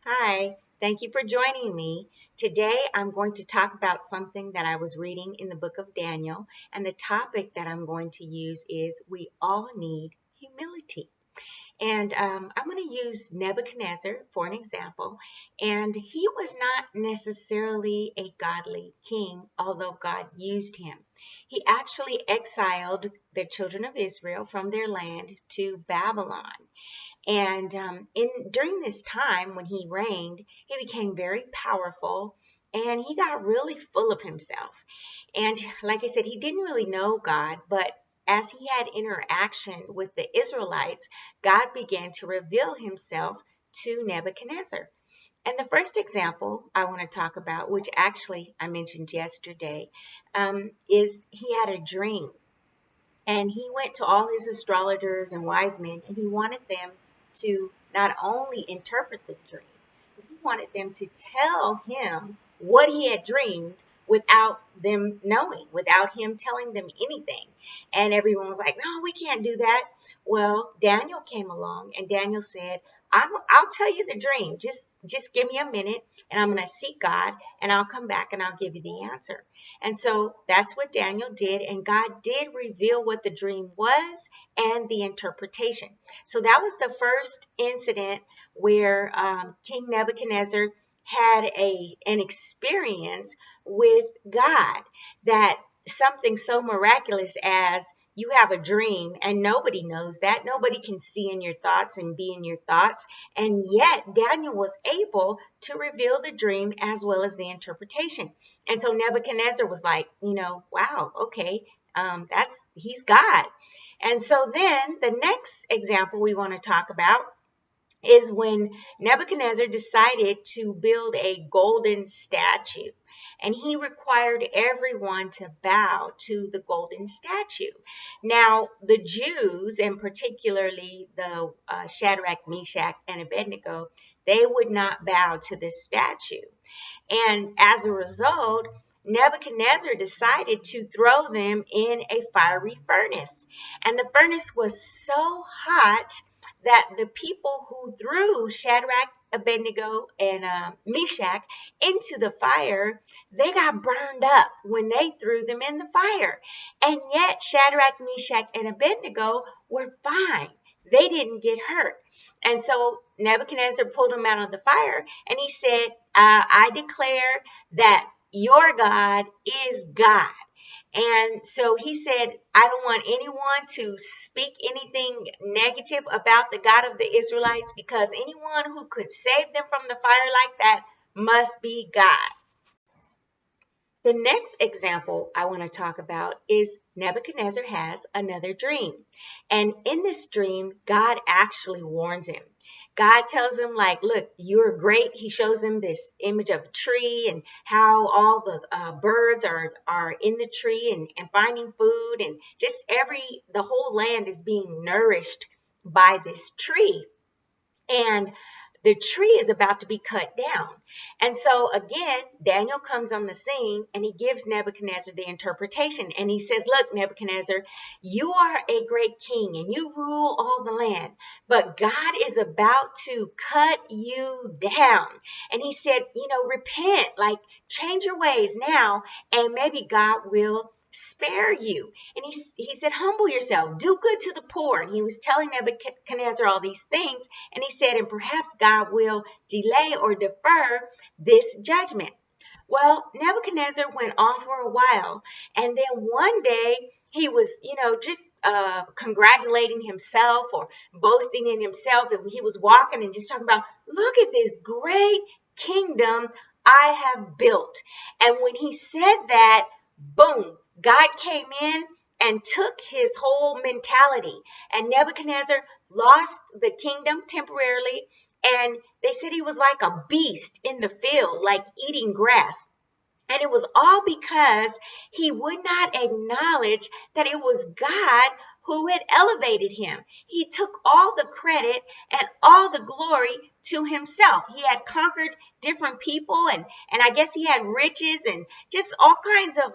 Hi, thank you for joining me. Today I'm going to talk about something that I was reading in the book of Daniel, and the topic that I'm going to use is we all need humility. And I'm going to use Nebuchadnezzar for an example. And he was not necessarily a godly king, although God used him. He actually exiled the children of Israel from their land to Babylon. And in during this time when he reigned, he became very powerful and he got really full of himself. And like I said, he didn't really know God, but as he had interaction with the Israelites, God began to reveal himself to Nebuchadnezzar. And the first example I want to talk about, which actually I mentioned yesterday, is he had a dream. And he went to all his astrologers and wise men, and he wanted them to not only interpret the dream, but he wanted them to tell him what he had dreamed without them knowing, without him telling them anything. And everyone was like, no, we can't do that. Well, Daniel came along, and Daniel said, I'll tell you the dream. Just give me a minute, and I'm going to seek God, and I'll come back and I'll give you the answer. And so that's what Daniel did, and God did reveal what the dream was and the interpretation. So that was the first incident where King Nebuchadnezzar had an experience with God, that something so miraculous as you have a dream and nobody knows that. Nobody can see in your thoughts and be in your thoughts. And yet Daniel was able to reveal the dream as well as the interpretation. And so Nebuchadnezzar was like, wow, okay, he's God. And so then the next example we want to talk about is when Nebuchadnezzar decided to build a golden statue. And he required everyone to bow to the golden statue. Now, the Jews, and particularly the Shadrach, Meshach, and Abednego, they would not bow to this statue. And as a result, Nebuchadnezzar decided to throw them in a fiery furnace. And the furnace was so hot that the people who threw Shadrach, Abednego, and Meshach into the fire, they got burned up when they threw them in the fire. And yet Shadrach, Meshach, and Abednego were fine. They didn't get hurt. And so Nebuchadnezzar pulled them out of the fire and he said, I declare that your God is God. And so he said, I don't want anyone to speak anything negative about the God of the Israelites, because anyone who could save them from the fire like that must be God. The next example I want to talk about is Nebuchadnezzar has another dream. And in this dream, God actually warns him. God tells him, like, look, you're great. He shows him this image of a tree and how all the birds are in the tree and finding food, and just the whole land is being nourished by this tree. And the tree is about to be cut down. And so again, Daniel comes on the scene and he gives Nebuchadnezzar the interpretation. And he says, look, Nebuchadnezzar, you are a great king and you rule all the land, but God is about to cut you down. And he said, repent, like change your ways now, and maybe God will spare you. And he said, humble yourself, do good to the poor. And he was telling Nebuchadnezzar all these things. And he said, and perhaps God will delay or defer this judgment. Well, Nebuchadnezzar went on for a while. And then one day he was, just congratulating himself or boasting in himself. And he was walking and just talking about, look at this great kingdom I have built. And when he said that, boom, God came in and took his whole mentality. And Nebuchadnezzar lost the kingdom temporarily. And they said he was like a beast in the field, like eating grass. And it was all because he would not acknowledge that it was God who had elevated him. He took all the credit and all the glory to himself. He had conquered different people, and I guess he had riches and just all kinds of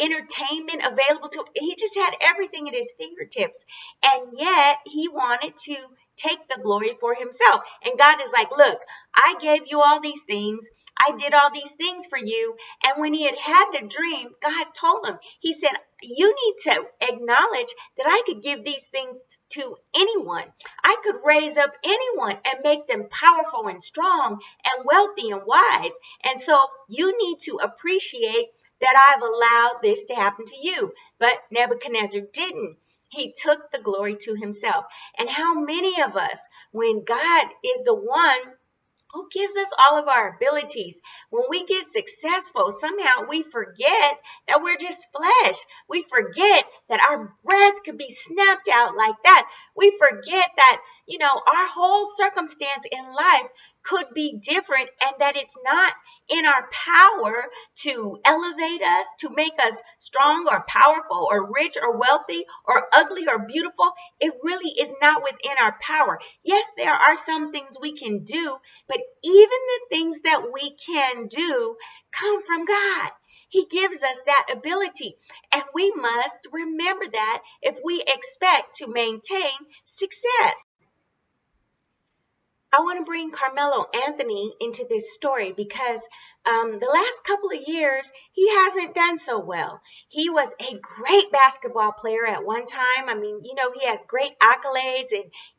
entertainment available to him. He just had everything at his fingertips. And yet he wanted to take the glory for himself. And God is like, look, I gave you all these things. I did all these things for you. And when he had the dream, God told him, he said, you need to acknowledge that I could give these things to anyone. I could raise up anyone and make them powerful and strong and wealthy and wise. And so you need to appreciate that I've allowed this to happen to you. But Nebuchadnezzar didn't. He took the glory to himself. And how many of us, when God is the one who gives us all of our abilities, when we get successful, somehow we forget that we're just flesh. We forget that our breath could be snapped out like that. We forget that, our whole circumstance in life could be different, and that it's not in our power to elevate us, to make us strong or powerful or rich or wealthy or ugly or beautiful. It really is not within our power. Yes, there are some things we can do, but even the things that we can do come from God. He gives us that ability, and we must remember that if we expect to maintain success. I want to bring Carmelo Anthony into this story because the last couple of years, he hasn't done so well. He was a great basketball player at one time. I mean, he has great accolades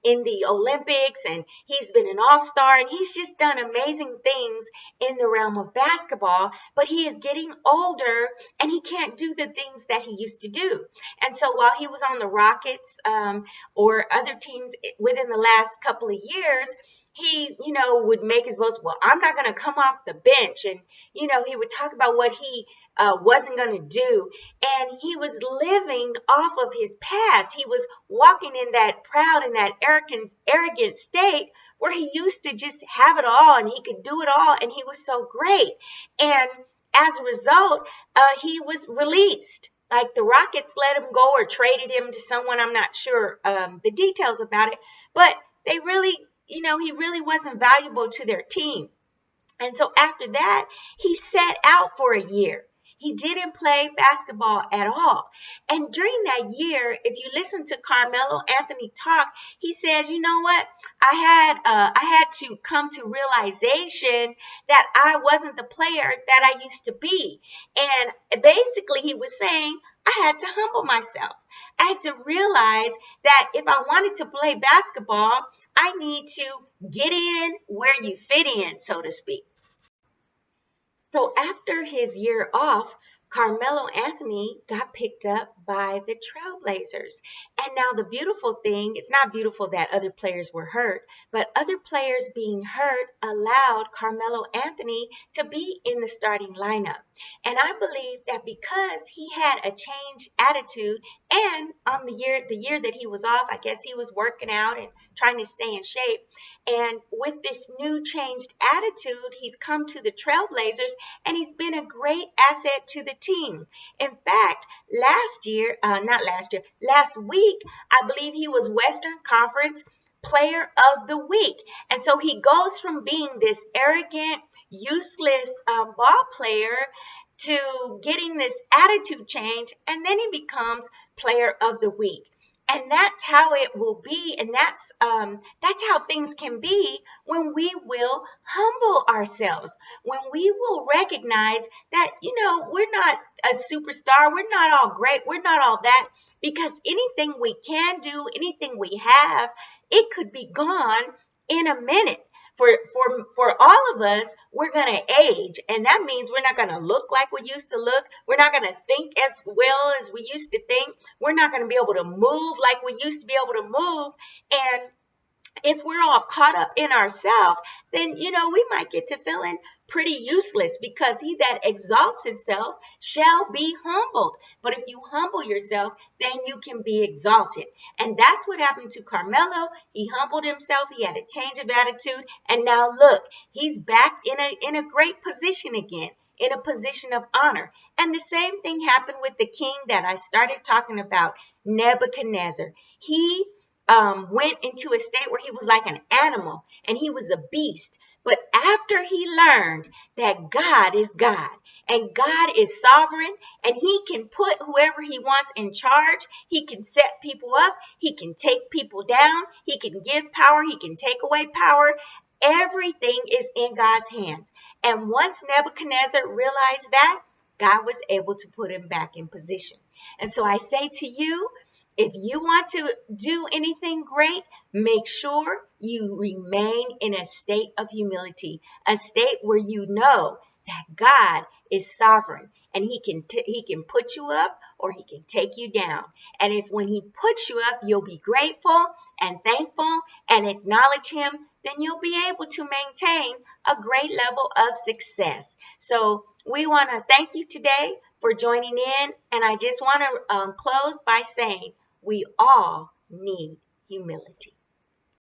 in the Olympics, and he's been an all-star, and he's just done amazing things in the realm of basketball, but he is getting older, and he can't do the things that he used to do. And so while he was on the Rockets or other teams within the last couple of years, he, would make his boast, well, I'm not going to come off the bench. And, he would talk about what he wasn't going to do. And he was living off of his past. He was walking in that proud and that arrogant state where he used to just have it all and he could do it all. And he was so great. And as a result, he was released. Like the Rockets let him go or traded him to someone. I'm not sure the details about it, but they really, he really wasn't valuable to their team. And so after that, he sat out for a year. He didn't play basketball at all. And during that year, if you listen to Carmelo Anthony talk, he said, you know what? I had to come to realization that I wasn't the player that I used to be. And basically he was saying, I had to humble myself. I had to realize that if I wanted to play basketball, I need to get in where you fit in, so to speak. So after his year off, Carmelo Anthony got picked up by the Trailblazers. And now the beautiful thing, it's not beautiful that other players were hurt, but other players being hurt allowed Carmelo Anthony to be in the starting lineup. And I believe that because he had a changed attitude, and on the year that he was off, I guess he was working out and trying to stay in shape. And with this new changed attitude, he's come to the Trailblazers, and he's been a great asset to the team. In fact, last week, I believe he was Western Conference Player of the Week. And so he goes from being this arrogant, useless ball player to getting this attitude change, and then he becomes Player of the Week. And that's how it will be, and that's how things can be when we will humble ourselves, when we will recognize that, we're not a superstar, we're not all great, we're not all that, because anything we can do, anything we have, it could be gone in a minute. For all of us, we're going to age, and that means we're not going to look like we used to look. We're not going to think as well as we used to think. We're not going to be able to move like we used to be able to move. And if we're all caught up in ourselves, then, we might get to feeling pretty useless, because he that exalts himself shall be humbled. But if you humble yourself, then you can be exalted. And that's what happened to Carmelo. He humbled himself. He had a change of attitude. And now look, he's back in a great position again, in a position of honor. And the same thing happened with the king that I started talking about, Nebuchadnezzar. He went into a state where he was like an animal and he was a beast. But after he learned that God is God and God is sovereign and he can put whoever he wants in charge, he can set people up, he can take people down, he can give power, he can take away power. Everything is in God's hands. And once Nebuchadnezzar realized that, God was able to put him back in position. And so I say to you, if you want to do anything great, make sure you remain in a state of humility, a state where you know that God is sovereign and he can put you up or he can take you down. And if when he puts you up, you'll be grateful and thankful and acknowledge him, then you'll be able to maintain a great level of success. So we want to thank you today for joining in. And I just want to close by saying we all need humility.